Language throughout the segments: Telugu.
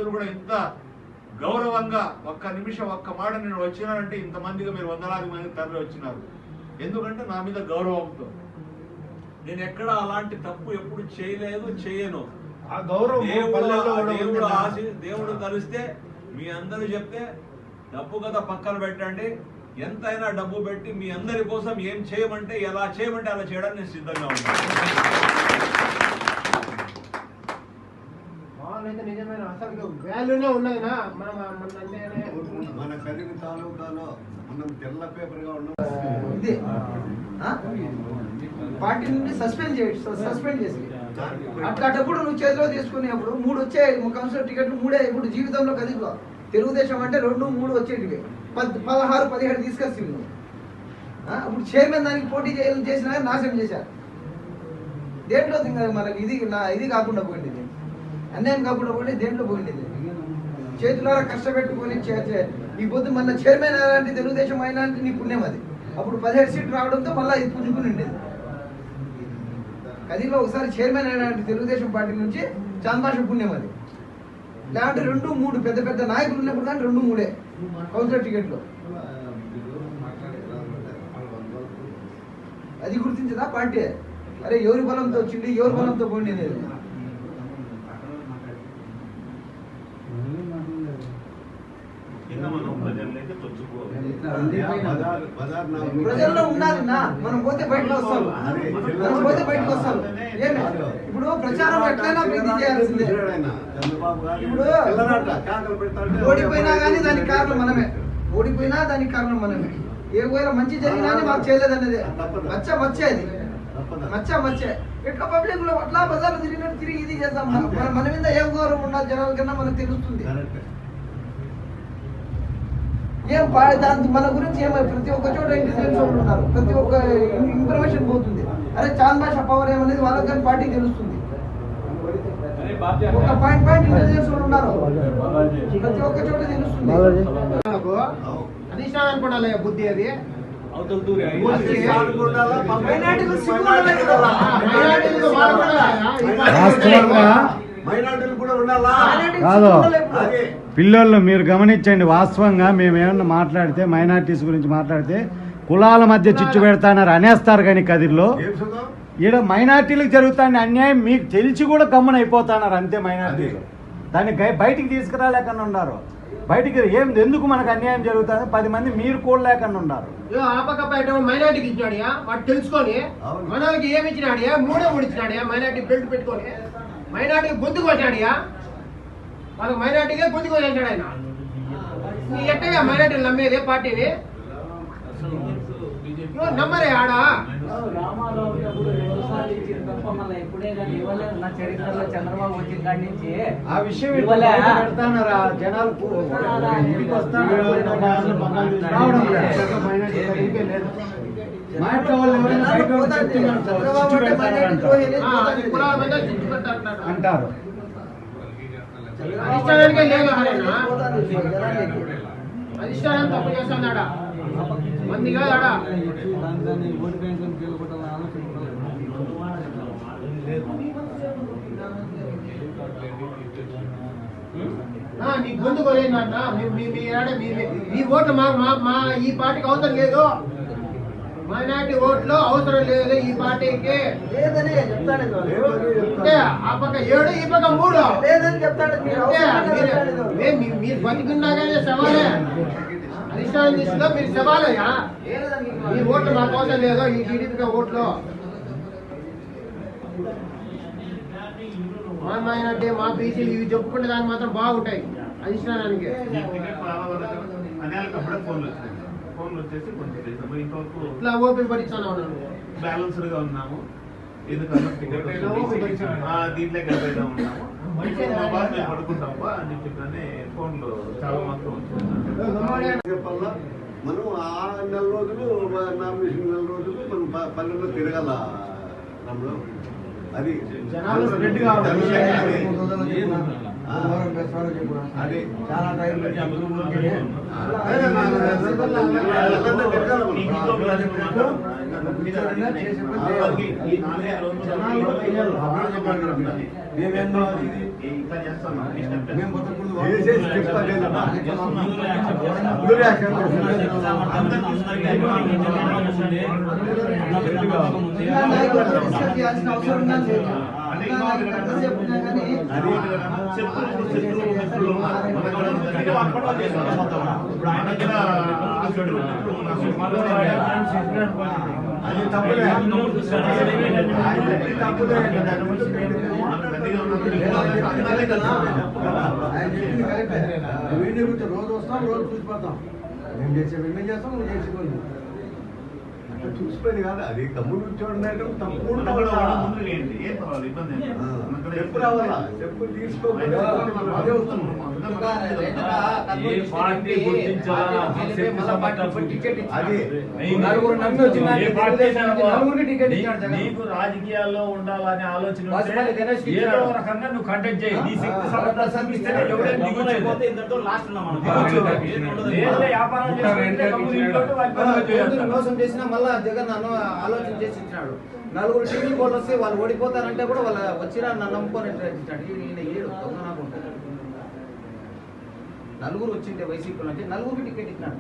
రోజులు కూడా ఇంత గౌరవంగా ఒక్క నిమిషం ఒక్క మాట నేను వచ్చినానంటే ఇంతమందిగా మీరు వందలాది మంది తరలి వచ్చినారు. ఎందుకంటే నా మీద గౌరవంతో. నేను ఎక్కడ అలాంటి తప్పు ఎప్పుడు చేయలేదు, చేయను. దేవుడు కలిస్తే మీ అందరూ చెప్తే డబ్బు కదా పక్కన పెట్టండి, ఎంతైనా డబ్బు పెట్టి మీ అందరి కోసం ఏం చేయమంటే ఎలా చేయమంటే అలా చేయడానికి నేను సిద్ధంగా ఉన్నాను. నిజమైన అసలు వాల్యూనే ఉన్నదినా మన కదిరి తాలూకాలో మనం తెల్ల పేపర్ గా ఉన్నాం. పార్టీ నుండి సస్పెండ్ చేసి అట్లాంటప్పుడు నువ్వు చేతిలో తీసుకునేప్పుడు 3 వచ్చాయి కౌన్సిలర్ టికెట్లు 3 ఇప్పుడు జీవితంలో కదిలో తెలుగుదేశం అంటే 2, 3 వచ్చేటివి 16, 17 తీసుకొచ్చింది నువ్వు. ఇప్పుడు చైర్మన్ దానికి పోటీ చేసినా నాశనం చేశారు. దేంట్లో మనకి ఇది కాకుండా పోయింది, అన్యాయం కాకుండా పోయింది, దేంట్లో పోయింది చేతులారా కష్టపెట్టుకొని ఈ పొద్దు మన చైర్మన్ అలాంటి తెలుగుదేశం అయినా అంటే నీ పుణ్యం అది. అప్పుడు 17 సీట్లు రావడంతో మళ్ళీ ఇది పుంజుకుని ఉండేది. కదిలో ఒకసారి చైర్మన్ అయిన తెలుగుదేశం పార్టీ నుంచి చాంద్మాష పుణ్యం అది. లేదంటే 2, 3 పెద్ద పెద్ద నాయకులు ఉన్నప్పుడు కానీ 2, 3 కౌన్సిలర్ టికెట్లు. అది గుర్తించదా పార్టీ? అరే ఎవరి బలంతో వచ్చింది, ఎవరి బలంతో పోయింది. ప్రజల్లో ఉండాలి. మనం పోతే బయటకు వస్తాం, ఇప్పుడు ప్రచారం ఎట్లయినా ప్రీతి చేయాల్సిందే. ఇప్పుడు ఓడిపోయినా కానీ దానికి కారణం మనమే, ఏ వేళ మంచి జరిగినా మాకు చేయలేదన్నది వచ్చేది మచ్చే ఎట్లా పబ్లిక్ లో అట్లా బజార్లు తిరిగినట్టు తిరిగి ఇది చేద్దాం. మన మీద ఏం గౌరవం ఉండాలి జనాల కన్నా మనకు తెలుస్తుంది. ఏం దాని మన గురించి ప్రతి ఒక్క చోట ఇంటెలిజెన్స్ వాళ్ళు ఉన్నారు, ప్రతి ఒక్క ఇన్ఫర్మేషన్ పోతుంది. అరే చాంద్మాష పవర్ ఏమనేది వాళ్ళకి కానీ పార్టీకి తెలుస్తుంది. ఒక పాయింట్ ఇంటెలిజెన్స్ వాళ్ళు ఉన్నారు, ప్రతి ఒక్క చోట తెలుస్తుంది. అధిష్టానం అనుకోవాలి బుద్ధి అది. కాదు పిల్లలు మీరు గమనించండి. వాస్తవంగా మేము ఏమన్నా మాట్లాడితే మైనార్టీస్ గురించి మాట్లాడితే కులాల మధ్య చిచ్చు పెడతానని అనేస్తారు. కానీ కదిరిలో ఈడ మైనార్టీలకు జరుగుతాను అన్యాయం మీకు తెలిసి కూడా గమ్మున అయిపోతున్నారు అంతే. మైనార్టీలు దాన్ని బయటికి తీసుకురాలేకన్నా ఉన్నారు. బయటికి ఎందుకు మనకు అన్యాయం జరుగుతుంది 10 మంది మీరు కూడా లేకుండా ఉన్నారు. మైనార్టీకి ఇచ్చినాడియా వాడు తెలుసుకొని మనకి ఏమి ఇచ్చినాడియా 3 ఇచ్చినాడియా మైనార్టీ బెల్ట్ పెట్టుకొని మైనార్టీకి గొంతుకు వచ్చాడియా వాళ్ళకి మైనార్టీగా గొంతుకు వచ్చాడు ఆయన. ఎట్టగా మైనార్టీలు నమ్మేది పార్టీని నమ్మరే ఆడ చంద్రబాబు వచ్చిన కాడి నుంచి ఆ విషయం పెడతానరా జనాలు అంటారు. అధిష్టానానికే లేదు అధిష్టానం తప్పు చేస్తున్నాడా మందిగా ఆడ నీ గొంతు కొలేదన్న మీ ఓట్లు మా ఈ పార్టీకి అవసరం లేదు. మైనార్టీ ఓట్లు అవసరం లేదు ఈ పార్టీకి లేదని చెప్తాడు. ఆ పక్క 7 ఈ పక్క 3 లేదని చెప్తాడు. మీరు బతికున్నాగానే సవాలే అధిష్టానం తీసుకుందా మీరు సవాలయ్యా. మీ ఓట్లు మా కోసం లేదు ఈ టీడీపీ ఓట్లు. మా మైనార్టీ మా బీసీలు ఇవి చెప్పుకుంటే దానికి మాత్రం బాగుంటాయి అధిష్టానానికి. ఇట్లా ఓపెన్ పరీక్షలో ఉన్నాను బ్యాలెన్స్డ్ గా ఉన్నాము. ఎందుకంటే దీంట్లో ఉన్నాము పడుకుంటామా అని చెప్పి ఫోన్లో చాలా మాత్రం చెప్పాలా మనం ఆ 4 రోజులు నామినేషన్ 4 రోజులు మనం పల్లెల్లో తిరగాల. అది జనాలు స్ప్రెడ్ కావాలి. అది చాలా టైం పెట్టి చేయాల్సిన అవసరం ఉందని చెప్పినా కానీ అది తప్పులే తప్పులే రోజు వస్తాం రోజు చూసిపోతాం మేము చేసే మేము చేస్తాం నువ్వు చేసుకోండి చూసిపోయింది కాదు అది తమ్ముడు చూడడం తమ్ముడు చెప్పు రావాలా చెప్పు తీసుకోవాలి అదే వస్తున్నాం నీకు రాజకీయాల్లో ఉండాలనే ఆలోచన ఏదో రకంగా నువ్వు కంటెక్ట్ చేయి నీ శక్తి సమర్థిస్తేనే ఎవరైనా మోసం చేసినా మళ్ళా జగన్ నన్ను ఆలోచన చేసి ఇచ్చినాడు. నలుగురు టీవీ వాళ్ళు వస్తే వాళ్ళు ఓడిపోతారంటే కూడా వాళ్ళు వచ్చినా నన్ను నమ్ముకొని ఇచ్చినాడు. ఈయన ఏడు దొంగ నాకు ఉంటాడు. నలుగురు వచ్చింటే వైసీపీ నుంచి నలుగురికి టికెట్ ఇచ్చినాడు.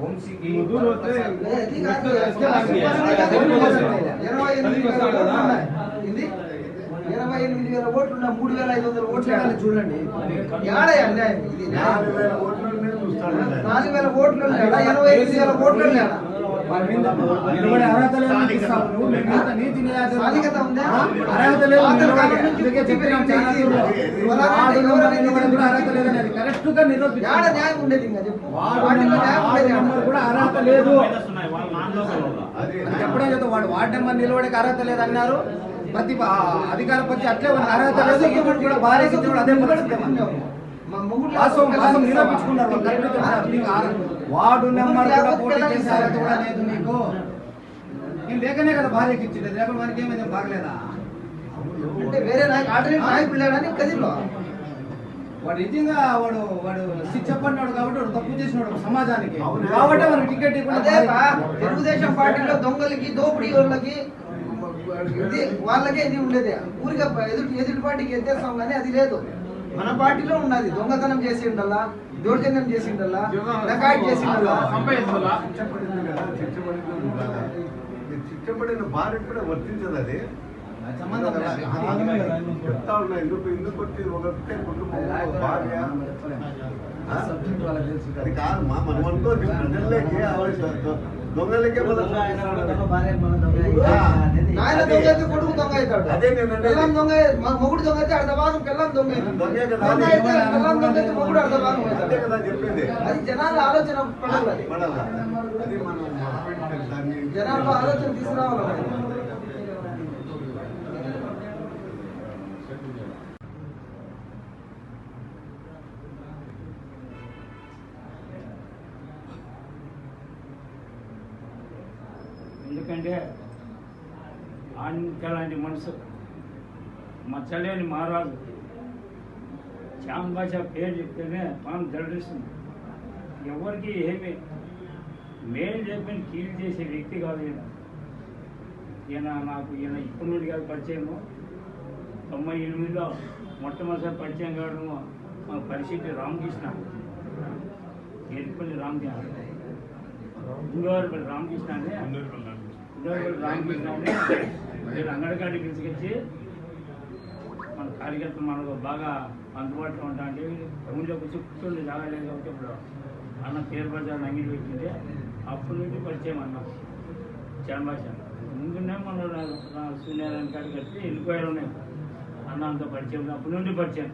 వంశీకి 28,000 ఓట్లు 3,500 ఓట్లు చూడండి. 4,000 ఓట్లు 28,000 ఓట్లు స్థానికత ఉందా? న్యాయం ఉండేది ఇంకా చెప్పు. అర్హత లేదు చెప్పడం చేత వాడు వార్డు నెంబర్ నిలబడికి అర్హత లేదు అన్నారు. ప్రతి అధికార పక్షి అట్లే అర్హత లేదు. ఈవెంట్ కూడా భారీ అదే నిరూపించుకున్నారు. వార్డు నెంబర్ కూడా పోటీ చేసే అర్హత కూడా లేదు నీకు. నేను లేకనే కదా భార్యకి ఇచ్చింది. లేకపోతే మనకి ఏమైంది బాగలేదా? అంటే వేరే నాయకుడు లేడని కదిలో వాడు నిజంగా వాడు చెప్పన్నాడు కాబట్టి వాడు తప్పు చేసినాడు సమాజానికి. కాబట్టి మనకి టికెట్ తెలుగుదేశం పార్టీలో దొంగలకి దోపిడీ వాళ్ళకి వాళ్ళకే ఇది ఉండేది. ఊరిగా ఎదుటి పార్టీకి ఎత్తేస్తాం కానీ అది లేదు. మన పార్టీలో ఉన్నది. దొంగతనం చేసి ఉండాలా, దౌర్జన్యం చేసి ఉండాలా, డకాయిట్ చేసి ఉండాలా. చిట్టబడిన భార్య కూడా వర్తించదు. అది చెప్తా ఉన్నా ఎందుకు వచ్చి ఒకటే కుటుంబం భార్య అది కాదు మా మనం అనుకో ప్రజల్లోకి దొంగలకే నాయన దొంగ అయితే కొడుకు దొంగ అవుతాడు. అదే పిల్లం దొంగ మొగుడు దొంగ అయితే అర్ధ భాగం పిల్లం దొంగ దొంగే కదా దొంగ అయితే పిల్లం దొంగ అయితే మొగుడు అర్ధ భాగం అదే అవుతాడు. కదా చెప్పింది. అది జనాల ఆలోచన పడాలి. పడాలా అది మనం దాన్ని జనాల్లో ఆలోచన తీసుకురావాలి. ఎందుకంటే లాంటి మనసు మచ్చలేని మహారాజు శ్యామ్ బాషా పేరు చెప్తేనే పాము జలరిస్తుంది. ఎవరికి ఏమి మేలు చెప్పిన కీలు చేసే వ్యక్తి కాదు ఈయన. ఈయన ఇప్పటి నుండి కాదు పరిచయము. 98లో మొట్టమొదటిసారి పరిచయం కావడం మా పరిస్థితి రామకృష్ణ ఏడుపల్లి రామకృష్ణ ఉండేవారిపల్లి రామకృష్ణ అని నేను అంగడికాడికి పిలుచుకొచ్చి మన కార్యకర్తలు మనకు బాగా అందుబాటులో ఉంటా అంటే టౌన్లోకి వచ్చి కూర్చొని జాగలేదు కాబట్టి ఇప్పుడు అన్న పేరు ప్రచారం అంగిడి పెట్టింటే అప్పటి నుండి పరిచయం అన్న చాంబాష ముందునే మన సూర్యనారాయణ కాడికి వచ్చి వెళ్ళిపోయారు అన్న అంత పరిచయం అప్పటి నుండి పరిచయం.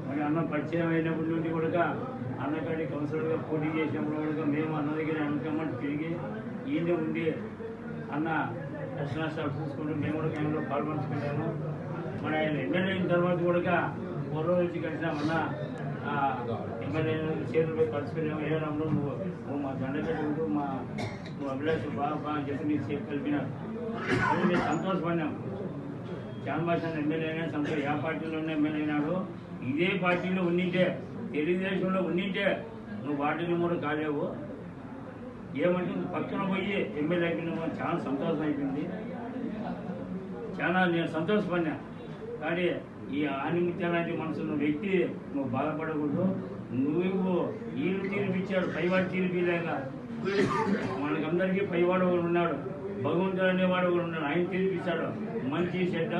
మరి అన్న పరిచయం అయినప్పటి నుండి కూడా అన్నకాడి కౌన్సిలర్గా పోటీ చేసినప్పుడు కూడా మేము అన్న దగ్గర అనుకమ్మని తిరిగి ఈయన ఉండి అన్న దర్శన స్టాఫ్ చూసుకుంటూ మేము కూడా కేంద్రంలో పాల్పంచుకుంటాము. మరి ఆయన ఎమ్మెల్యే అయిన తర్వాత కూడా పూర్వం నుంచి కలిసినామన్న ఎమ్మెల్యే చేతులు కలుసుకున్నాము. ఏమన్నా నువ్వు మా దండగడ్డ ఉంటూ నువ్వు అభిలాష్ బాగా చెప్పి నీ చేతి కలిపినారు. అది మేము సంతోషపడినాం. చాన్బాషన్ ఎమ్మెల్యే అయినా సంతోష్ ఏ పార్టీలోనే ఎమ్మెల్యే అయినాడు, ఇదే పార్టీలో ఉన్నింటే తెలుగుదేశంలో ఉన్నింటే నువ్వు వార్డు మెంబర్ కాలేవు. ఏమంటే పక్కన పోయి ఎమ్మెల్యే అయిపోయినా చాలా సంతోషం అయిపోయింది, చాలా నేను సంతోషపడినా. కానీ ఈ ఆనిమిత్య లాంటి మనసున్న వ్యక్తి నువ్వు బాధపడకూడదు. నువ్వు వీళ్ళు తీర్పిచ్చాడు, పైవాడు తీర్పిలేక మనకందరికీ పైవాడు ఒకడు ఉన్నాడు, భగవంతుడు అనేవాడు ఒకడు ఉన్నాడు. ఆయన తీర్పిస్తాడు, మంచి చెడ్డ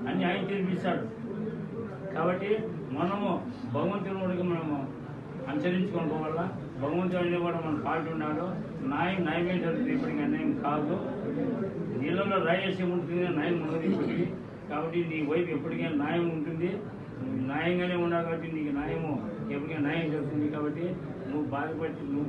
అన్ని ఆయన తీర్పిస్తాడు. కాబట్టి మనము భగవంతుడికి మనము అనుసరించుకోవడం వల్ల భగవంతుడు అనేవాడు మన పార్టీ ఉన్నాడు. న్యాయమే జరుగుతుంది, ఇప్పటికీ అన్యాయం కాదు. నీళ్ళలో రాయేసి ఉంటుంది, న్యాయం ఉన్నది. కాబట్టి నీ వైపు ఎప్పటికైనా న్యాయం ఉంటుంది, న్యాయంగానే ఉన్నావు. కాబట్టి నీకు న్యాయము ఎప్పటికైనా న్యాయం జరుగుతుంది. కాబట్టి నువ్వు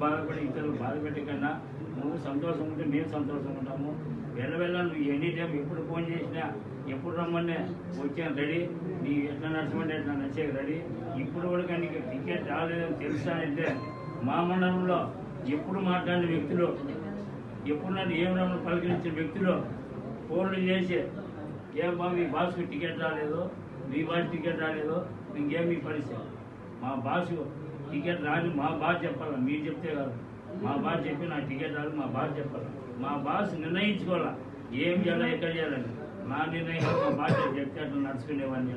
బాధపడి ఇతరులు బాధపెట్టే కన్నా నువ్వు సంతోషం ఉంటే మేము సంతోషం ఉంటాము. వెళ్ళ నువ్వు ఎనీ టైం ఎప్పుడు ఫోన్ చేసినా ఎప్పుడు రమ్మనే వచ్చాను రెడీ. నీ ఎట్లా నడచమంటే ఎట్లా నచ్చేది రెడీ. ఇప్పుడు కూడా నీకు టికెట్ రాలేదని తెలుస్తానంటే మా మండలంలో ఎప్పుడు మాట్లాడిన వ్యక్తులు, ఎప్పుడు నన్ను ఏమైనా పలకరించిన వ్యక్తులు ఫోన్లు చేసి ఏం బా మీ బాస్కు టికెట్ రాలేదు, మీ బాస్ టికెట్ రాలేదు, ఇంకేం మీ పరిస్థితి. మా బాసు టికెట్ రాదు, మా బాస్ చెప్పాలి, మీరు చెప్తే కాదు. మా బాస్ చెప్పి నాకు టికెట్ రాదు, మా బాస్ చెప్పాలి. మా బాస్ నిర్ణయించుకోవాలా ఏం చేయాలా, ఎక్కడ చేయాలని. నా నిర్ణయం మా బాస్ చెప్తే అట్లా నడుచుకునేవాడిని.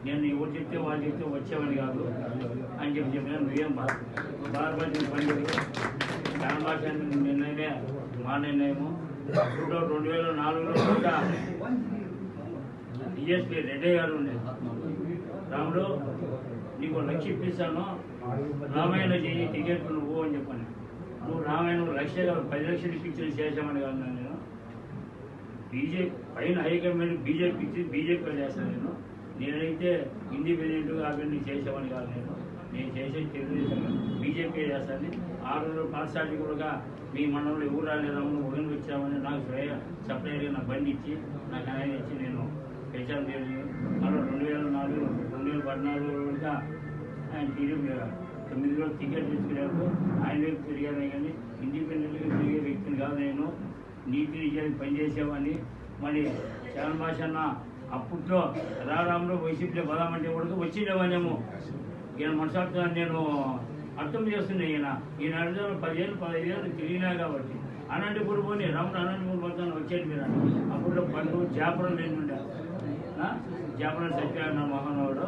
నేను ఎవరు చెప్తే వాళ్ళు చెప్తే వచ్చేవాడిని కాదు అని చెప్పిన నువ్వేం బాధపడిన పని చాలా భాష నిర్ణయమే మా నిర్ణయము. అప్పుడు 2004లో కూడా డిఎస్పీ రెడ్డి గారు ఉండే, రాముడు నీకు లక్ష ఇప్పిస్తాను, రామాయణ చేయి టికెట్ నువ్వు అని చెప్పాను. నువ్వు రామాయణ 10 లక్షలు ఇప్పించిన చేసామని కాదు. నేను బీజేపీ పైన హైకమాండ్ బీజేపీ ఇచ్చి బీజేపీ చేస్తాను. నేనైతే ఇండిపెండెంట్గా అవన్నీ చేసామని కాదు. నేను చేసే తెలుగుదేశం బీజేపీ చేస్తాను. 6 రోజులు పాఠశాలకి కూడా మీ మండలంలో ఎవరు రాలేదాము ఒకరిని వచ్చామని నాకు సపరేట్గా నా బండి ఇచ్చి నాకు ఆయన ఇచ్చి నేను ప్రచారం చేయాలి. మళ్ళీ 2004, 2014 ఆయన టీడీపీ 9లో టికెట్ తీసుకునేప్పుడు ఆయన వైపు తిరిగానే కానీ ఇండిపెండెంట్గా తిరిగే వ్యక్తిని కాదు. నేను నీతి నిజానికి పనిచేసేవాడిని. మరి చరణ్ భాష అన్న అప్పట్లో రారాంలో వైసీపీలో బదామంటే కూడా వచ్చిండేవానేమో. ఈయన మనసార్థం నేను అర్థం చేస్తున్నా. ఈయన అర్థం 10 ఏళ్ళు తిరిగినా కాబట్టి అనంతపూర్ పోనీ రాముడు అనంతపూర్ పోతాను వచ్చేది మీరు. అప్పట్లో పండు జాపరం లేనుండే, జాపరం సత్యాన్న మహానవుడు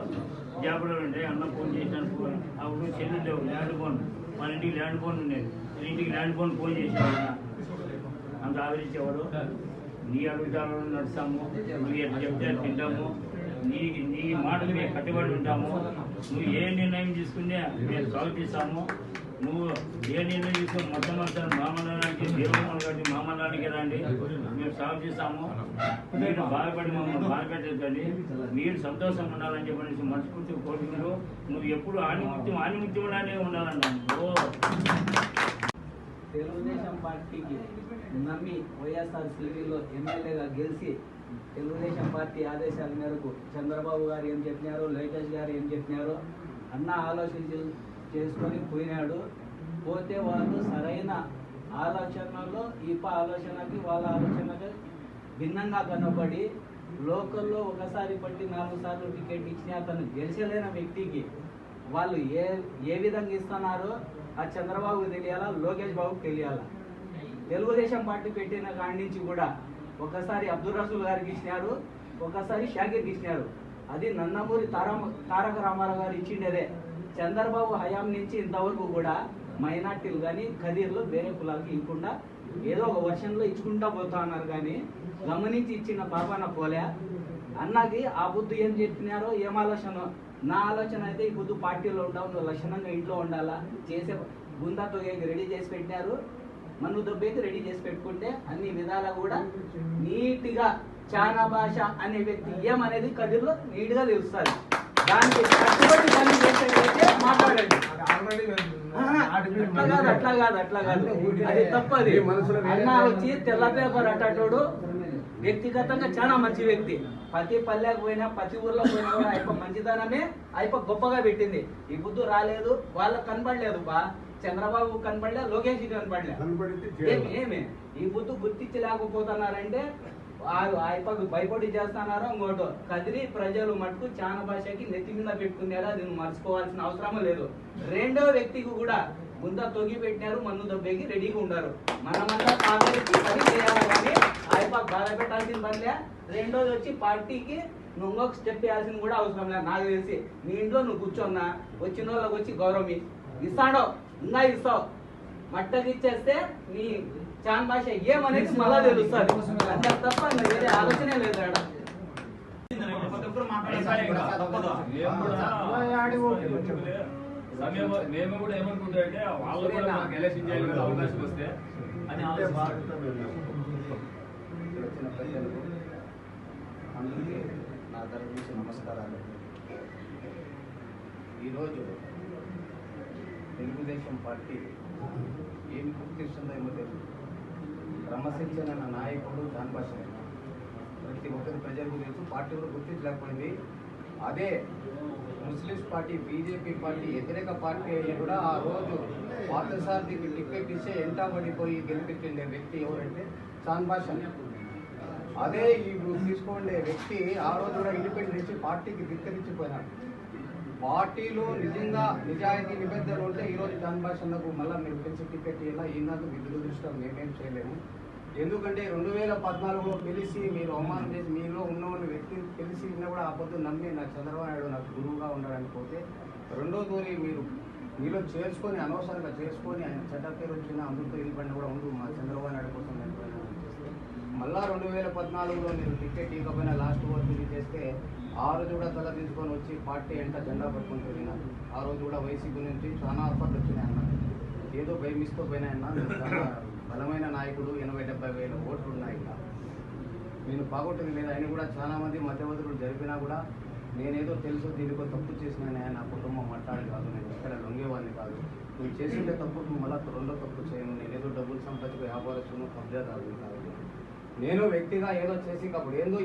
జాపరం ఉండే. అన్న ఫోన్ చేసినాను. అప్పుడు చెల్లుండేవు ల్యాండ్ ఫోన్, మన ఇంటికి ల్యాండ్ ఫోన్ ఉండేది. ఇంటికి ల్యాండ్ ఫోన్ చేసేవాడు, అంత ఆదరించేవాడు. నీ అడుగుతాను నడుస్తాము, నువ్వు ఎట్లా చెప్తే తింటాము, నీ మాటలు మేము కట్టుబడి ఉంటాము. నువ్వు ఏ నిర్ణయం తీసుకునే మేము స్వాగతిస్తాము. నువ్వు ఏ నిర్ణయం తీసుకుని మొత్తం మా మండలానికి దేవమల్ కాబట్టి మా మండలానికి రండి, మేము స్వాగతిస్తాము. మీరు బాధపడి మమ్మల్ని బాధపెట్టద్దండి, మీరు సంతోషంగా ఉండాలని చెప్పేసి మనస్ఫూర్తిగా కోరుకుంటూ నువ్వు ఎప్పుడు ఆనిముత్యంలానే ఉండాలంటాను. తెలుగుదేశం పార్టీకి నమ్మి వైఎస్ఆర్సీపీలో ఎమ్మెల్యేగా గెలిచి తెలుగుదేశం పార్టీ ఆదేశాల మేరకు చంద్రబాబు గారు ఏం చెప్పినారో, లోకేష్ గారు ఏం చెప్పినారో అన్న ఆలోచన చేసుకొని పోయినాడు. పోతే వాళ్ళు సరైన ఆలోచనలో ఆలోచనకి వాళ్ళ ఆలోచనకి భిన్నంగా కనబడి లోకల్లో ఒకసారి బట్టి 4 సార్లు టికెట్ ఇచ్చిన అతను గెలిచలేని వ్యక్తికి వాళ్ళు ఏ విధంగా ఇస్తున్నారో ఆ చంద్రబాబుకి తెలియాలా, లోకేష్ బాబుకి తెలియాలా. తెలుగుదేశం పార్టీ పెట్టిన కాడి నుంచి కూడా ఒకసారి అబ్దుల్ రసూల్ గారికి ఇచ్చినారు, ఒకసారి షాకిర్కి ఇచ్చినారు. అది నందమూరి తారక రామారావు గారు ఇచ్చిండేదే. చంద్రబాబు హయాం నుంచి ఇంతవరకు కూడా మైనార్టీలు కానీ ఖదీర్లు వేరే కులాలకి ఇవ్వకుండా ఏదో ఒక వర్షంలో ఇచ్చుకుంటా పోతా ఉన్నారు. కానీ గమనించి ఇచ్చిన పాపాన పోలే. అన్నకి ఆ బుద్ధి ఏం చెప్పినారో ఏం ఆలోచన. నా ఆలోచన అయితే ఈ బుద్ధి పార్టీలో ఉండవు, నువ్వు లక్షణంగా ఇంట్లో ఉండాలా, చేసే గుందాతో రెడీ చేసి పెట్టినారు. మన్ను దొబ్బేకి రెడీ చేసి పెట్టుకుంటే అన్ని విధాలా కూడా నీట్గా చానా భాష అనే వ్యక్తి ఏమనేది కదిలో నీట్గా తెలుస్తుంది. దానికి కట్టుబడి పని చేసేటైతే మాట్లాడండి. అట్లా కాదు అది తప్పది. అన్న వచ్చి తెల్ల పేపర్ అట్టోడు వ్యక్తిగతంగా చాలా మంచి వ్యక్తి. ప్రతి పల్లెకు పోయినా ప్రతి ఊర్లో పోయినా కూడా అయిపో మంచితనమే అయిపో గొప్పగా పెట్టింది. ఈ బుద్ధు రాలేదు, వాళ్ళకి కనబడలేదు బా. చంద్రబాబు కనపడలే, లోకేష్ కనపడలే. కనపడితే ఏమి ఈ బుద్ధు గుర్తించలేకపోతున్నారంటే ఆయపకు భయపడి చేస్తున్నారో ఇంకోటో. కదిరి ప్రజలు మటుకు చాన భాషకి నెత్తి మీద పెట్టుకునేలా దీన్ని మర్చిపోవాల్సిన అవసరం లేదు. రెండో వ్యక్తికి కూడా ముంద తొగి పెట్టినారు, మన్ను దబ్బేకి రెడీగా ఉన్నారు. మనమంతా కాంగ్రెస్కి పని చేయాలి కానీ ఆయపకు బాధ పెట్టాల్సిన పనిలే. రెండోది వచ్చి పార్టీకి నువ్వు ఇంకొక స్టెప్ వేయాల్సింది కూడా అవసరం లేదు. నాకు తెలిసి నీ ఇంట్లో నువ్వు కూర్చోన్నా, వచ్చిన వాళ్ళకి వచ్చి గౌరవం ఇస్తాడో ఇంకా ఇస్తావు. మట్టకి ఇచ్చేస్తే నీ చాన్ భాష ఏమనేది మళ్ళా తెలుస్తుంది. అంతే తప్ప వేరే ఆలోచనే లేదు. మేము కూడా ఏమనుకుంటా అంటే వాళ్ళు కూడా మాకు ఎలక్షన్ చేయాలి అవకాశం వస్తే అని వచ్చిన ప్రజలకు అందరికీ నా తరఫు నుంచి నమస్కారాలు. ఈరోజు తెలుగుదేశం పార్టీ ఏం గుర్తిస్తుందో ఏమో తెలియదు. క్రమశిక్షణ నాయకుడు దాని భాష ప్రతి ఒక్కరి ప్రజలకు తెలుసు. పార్టీ కూడా గుర్తించలేకపోయింది. అదే ముస్లిమ్స్ పార్టీ, బీజేపీ పార్టీ వ్యతిరేక పార్టీ అయ్యి కూడా ఆ రోజు పార్థసారథికి టికెట్ ఇచ్చే ఎంటాబడిపోయి గెలిపించే వ్యక్తి ఎవరంటే చాన్ భాష. అదే ఇప్పుడు తీసుకోండే వ్యక్తి ఆ రోజు కూడా ఇండిపెండెంట్ ఇచ్చి పార్టీకి ధిక్కరించిపోయినాడు. పార్టీలో నిజంగా నిజాయితీ నిబద్ధతలు ఉంటే ఈరోజు చాన్ భాషలకు మళ్ళీ మీరు పెంచి టికెట్ ఇలా ఈనాడు మీ దురదృష్టం మేమేం చేయలేము. ఎందుకంటే 2014లో తెలిసి మీరు అవమానం చేసి మీలో ఉన్న వ్యక్తి తెలిసి కూడా ఆ పొద్దు నమ్మి నాకు చంద్రబాబు నాయుడు నాకు గురువుగా ఉన్నాడని పోతే రెండో తోరి మీలో చేర్చుకొని అనవసరంగా చేసుకొని ఆయన చెడ్డ పేరు వచ్చిన అందరితో ఇల్లు కూడా ఉండు మా చంద్రబాబు నాయుడు కోసం చేస్తే మళ్ళా 2014లో మీరు టికెట్ ఇవ్వకపోయినా లాస్ట్ వరకు ఇది చేస్తే ఆ రోజు కూడా తల తీసుకొని వచ్చి పార్టీ ఎంట జెండా పట్టుకొని తిరిగినారు. ఆ రోజు కూడా వైసీపీ నుంచి చాలా ఆఫర్లు వచ్చినాయి అన్న, ఏదో భయమిస్తూ పోయినాయన్నా. చాలా బలమైన నాయకుడు, 80-70 వేల ఓట్లు ఉన్నాయి. నేను పాగొట్టింది లేదు. ఆయన కూడా చాలా మంది మధ్యవర్తులు జరిపినా కూడా నేనేదో తెలుసు దీనికో తప్పు చేసినాను, నా కుటుంబం మాట్లాడి కాదు, నేను ఎక్కడ లొంగేవాడిని కాదు, నువ్వు చేసిండే తప్పు మళ్ళీ రెండో తప్పు చేయను, నేనేదో డబ్బులు సంపాదించి వ్యాపారస్తును కబ్జాదారు కాదు. నేను వ్యక్తిగా ఏదో చేసి అప్పుడు ఏందో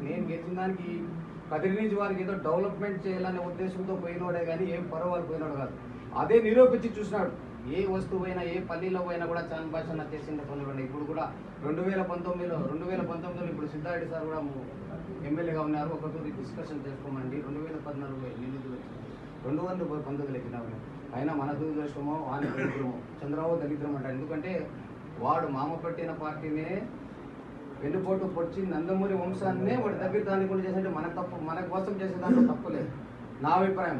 నేను గెలిచిన దానికి కదిరి నుంచి వారికి ఏదో డెవలప్మెంట్ చేయాలనే ఉద్దేశంతో పోయినోడే కానీ ఏం పర్వాలు పోయినాడు కాదు. అదే నిరూపించి చూసినాడు. ఏ వస్తువు అయినా ఏ పల్లీలో పోయినా కూడా చాన్ భాష చేసిండే పనులు. ఇప్పుడు కూడా 2019లో ఇప్పుడు సిద్ధారెడ్డి సార్ కూడా ఎమ్మెల్యేగా ఉన్నారు. ఒకటూరి డిస్కషన్ చేసుకోమండి. 2014లో నిధులు వచ్చింది, 2019 ఎక్కినాము. అయినా మన దురదృష్టమో ఆయన దరిద్రమో, చంద్రబాబు దరిద్రం అంటారు. ఎందుకంటే వాడు మామ పట్టిన పార్టీనే వెన్నుపోటు పొడిచి నందమూరి వంశాన్నే వాడి దగ్గర దాన్ని కూడా చేసేది మన కోసం చేసే దాంట్లో తప్పులేదు నా అభిప్రాయం.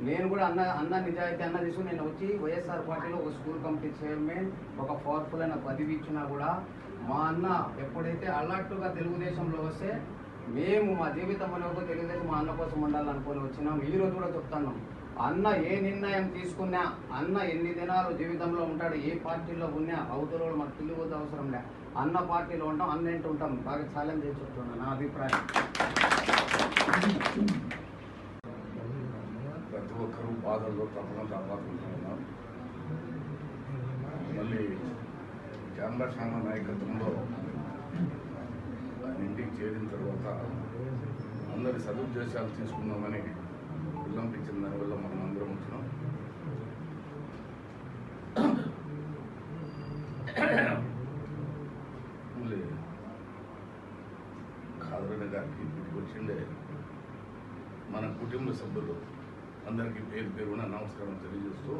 నేను కూడా అన్న నిజాయితీ అన్న తీసుకుని నేను వచ్చి వైఎస్ఆర్ పార్టీలో ఒక స్కూల్ కమిటీ చైర్మన్ ఒక పవర్ఫుల్ అయిన పదవి ఇచ్చినా కూడా మా అన్న ఎప్పుడైతే అలర్ట్గా తెలుగుదేశంలో వస్తే మేము మా జీవితం అనేది తెలుగుదేశం మా అన్న కోసం ఉండాలనుకొని వచ్చినాం. ఈ రోజు కూడా చెప్తాను, అన్న ఏ నిర్ణయం తీసుకున్నా, అన్న ఎన్ని దినాలు జీవితంలో ఉంటాడు, ఏ పార్టీలో ఉన్నా అవతల మాకు తెలియదు అవసరం లే. అన్న పార్టీలో ఉంటాం, అన్న ఏంటో ఉంటాం. బాగా ఛాలెంజ్ చేసి చెప్తున్నాను నా అభిప్రాయం. ప్రతి ఒక్కరూ బాధల్లో తప్పకుండా కాపాడుకుంటున్నాం. మళ్ళీ జాన్బాషాన నాయకత్వంలో ఆయన ఇంటికి చేరిన తర్వాత అందరి సదుద్దేశాలు తీసుకుందామని విలంపించిన దానివల్ల మనం అందరం వచ్చినాం. మళ్ళీ ఖాదరన్న గారికి ఇంటికి వచ్చిండే మన కుటుంబ సభ్యులు అందరికీ పేరు పేరున నమస్కారం తెలియజేస్తూ